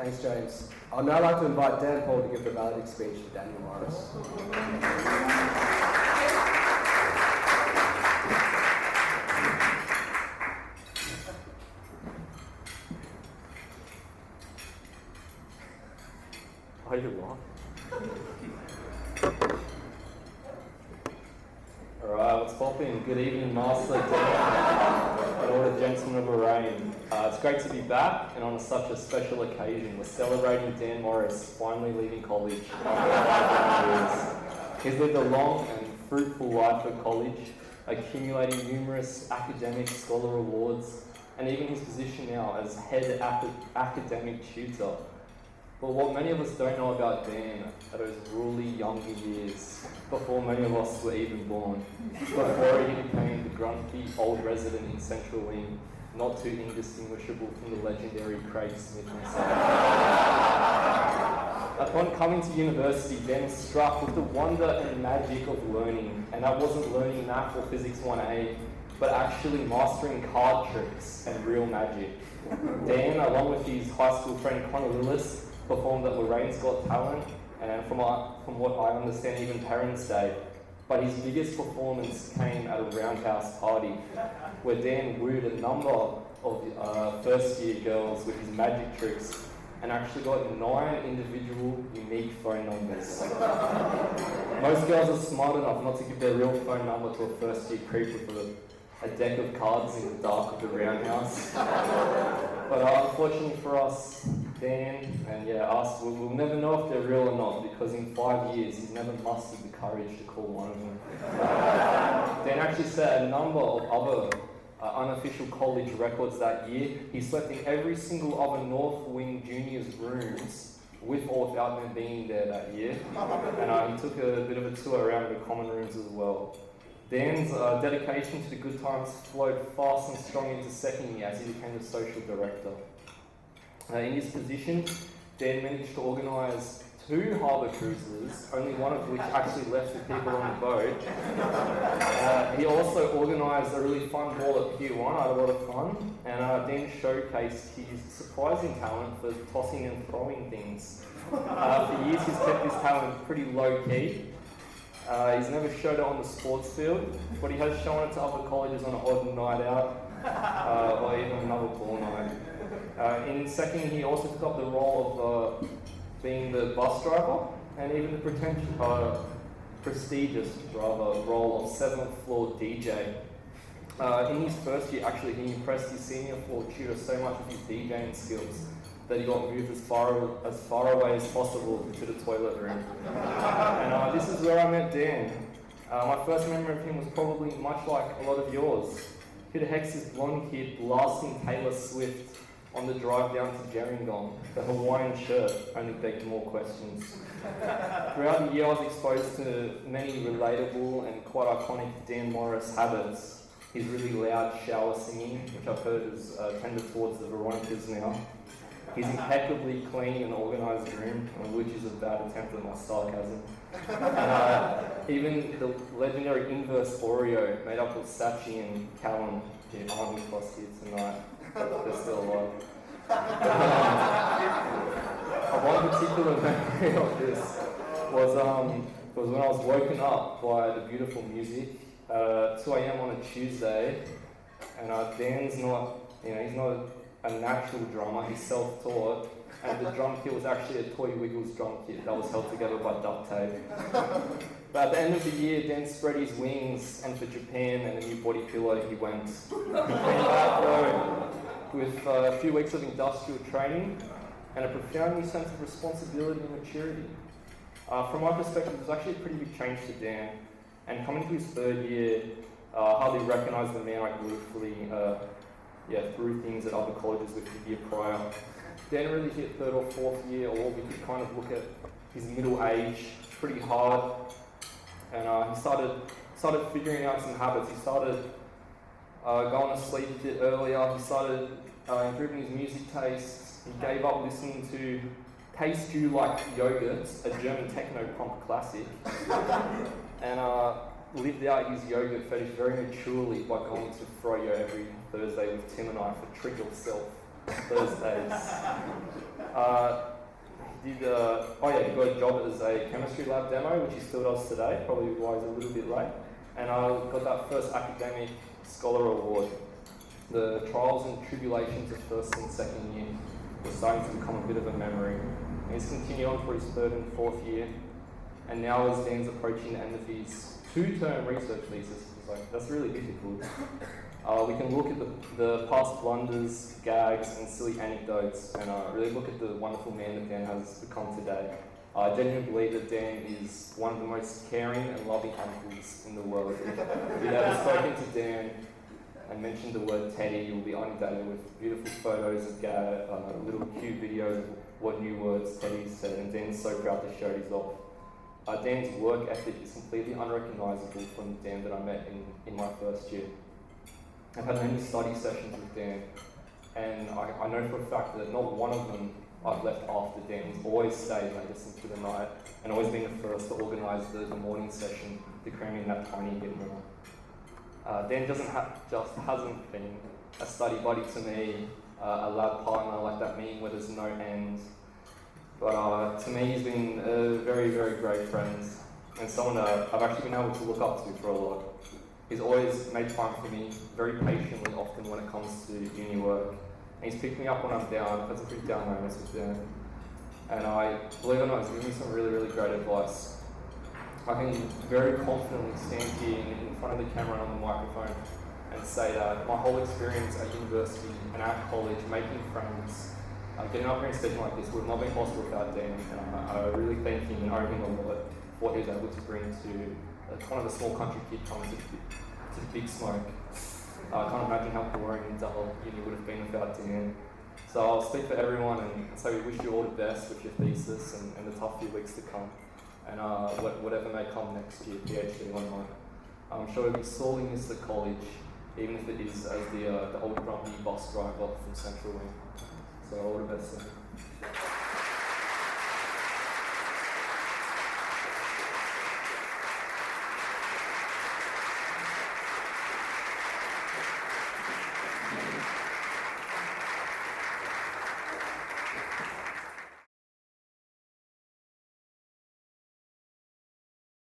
Thanks, James. I'd now like to invite Dan Pol to give the Valedict speech to Daniel Morris. Are you what? Alright, what's popping? Good evening, Master Dan, and all the gentlemen of Warrane. It's great to be back, and on such a special occasion. We're celebrating Dan Morris finally leaving college after 5 years. He's lived a long and fruitful life at college, accumulating numerous academic scholar awards, and even his position now as head academic tutor. But what many of us don't know about Dan are those really younger years, before many of us were even born, before he became the grumpy old resident in Central Wing, not too indistinguishable from the legendary Craig Smith himself. Upon coming to university, Dan was struck with the wonder and magic of learning, and that wasn't learning math or physics 1A, but actually mastering card tricks and real magic. Dan, along with his high school friend Connor Lillis, performed at Warrane's Got Talent, and from what I understand, even Parents' Day. But his biggest performance came at a roundhouse party, where Dan wooed a number of first-year girls with his magic tricks, and actually got 9 individual unique phone numbers. Most girls are smart enough not to give their real phone number to a first-year creep with a deck of cards in the dark of the roundhouse. But unfortunately for us, Dan and us, we'll never know if they're real or not, because in 5 years he's never mustered the courage to call one of them. Dan actually set a number of other unofficial college records that year. He slept in every single other North Wing juniors' rooms, with or without them being there that year. And he took a bit of a tour around the common rooms as well. Dan's dedication to the good times flowed fast and strong into second year as he became the social director. In his position, Dan managed to organise 2 harbour cruises, only one of which actually left the people on the boat. He also organised a really fun ball at Pier 1, I had a lot of fun, and Dan showcased his surprising talent for tossing and throwing things. For years he's kept his talent pretty low-key. He's never showed it on the sports field, but he has shown it to other colleges on an odd night out, or even another ball night. In second, he also took up the role of being the bus driver, and even the prestigious role of 7th floor DJ. In his first year, actually, he impressed his senior floor tutor so much with his DJing skills that he got moved as far away as possible to the toilet room. And this is where I met Dan. My first memory of him was probably much like a lot of yours. Who the heck's this blonde kid blasting Taylor Swift on the drive down to Gerringong? The Hawaiian shirt only begged more questions. Throughout the year, I was exposed to many relatable and quite iconic Dan Morris habits. His really loud shower singing, which I've heard is tended towards the Veronicas now. His impeccably clean and organised room, which is a bad attempt at my sarcasm. And even the legendary inverse Oreo made up of Sachi and Callum, who aren't with us here tonight, but they're still alive. One particular memory of this was when I was woken up by the beautiful music at 2 a.m. on a Tuesday, and Dan's not, he's not a natural drummer, he's self-taught, and the drum kit was actually a Toy Wiggles drum kit that was held together by duct tape. But at the end of the year, Dan spread his wings, and for Japan and a new body pillow he went. He came back though with a few weeks of industrial training and a profound new sense of responsibility and maturity. From my perspective, it was actually a pretty big change to Dan, and coming to his 3rd year, I hardly recognised the man I gleefully through things at other colleges with the year prior. Dan really hit 3rd or 4th year, or we could kind of look at his middle age pretty hard, and he started figuring out some habits. He started going to sleep a bit earlier. He started improving his music tastes. He gave up listening to Taste You Like Yogurt, a German techno-punk classic, and lived out his yogurt fetish very maturely by going to Froyo every Thursday with Tim and I for Trick Yourself, Thursdays. He got a job as a chemistry lab demo, which he still does today, probably why he's a little bit late. And I got that first academic scholar award. The trials and tribulations of first and second year were starting to become a bit of a memory. And he's continued on for his third and fourth year. And now as Dan's approaching the end of his 2-term research thesis, it's like, that's really difficult. We can look at the past blunders, gags, and silly anecdotes, and really look at the wonderful man that Dan has become today. I genuinely believe that Dan is one of the most caring and loving uncles in the world. If you've ever spoken to Dan and mentioned the word Teddy, you'll be inundated with beautiful photos of little cute videos of what new words Teddy said, and Dan's so proud to show these off. Dan's work ethic is completely unrecognisable from the Dan that I met in my first year. I've had many study sessions with Dan, and I know for a fact that not one of them I've left after Dan. He's always stayed and listened through the night, and always been the first to organise the morning session to cram in that tiny bit more. Dan just hasn't been a study buddy to me, a lab partner like that meeting where there's no end. But to me, he's been a very, very great friend, and someone that I've actually been able to look up to for a lot. He's always made time for me, very patiently often when it comes to uni work. And he's picked me up when I'm down. I've had some pretty down moments with Dan. And believe it or not, he's given me some really, really great advice. I can very confidently stand here in front of the camera and on the microphone and say that my whole experience at university and at college, making friends, getting up here and speaking like this would not have been possible without Dan. And I really thank him and owe him a lot for what he was able to bring to kind of a small country kid coming to the big smoke. I can't imagine how boring and dull uni would have been without Dan. So I'll speak for everyone and say we wish you all the best with your thesis and the tough few weeks to come. And whatever may come next year, PhD or not. I'm sure you'll be sorely miss the college, even if it is as the old grumpy bus driver from Central Wing. So all the best.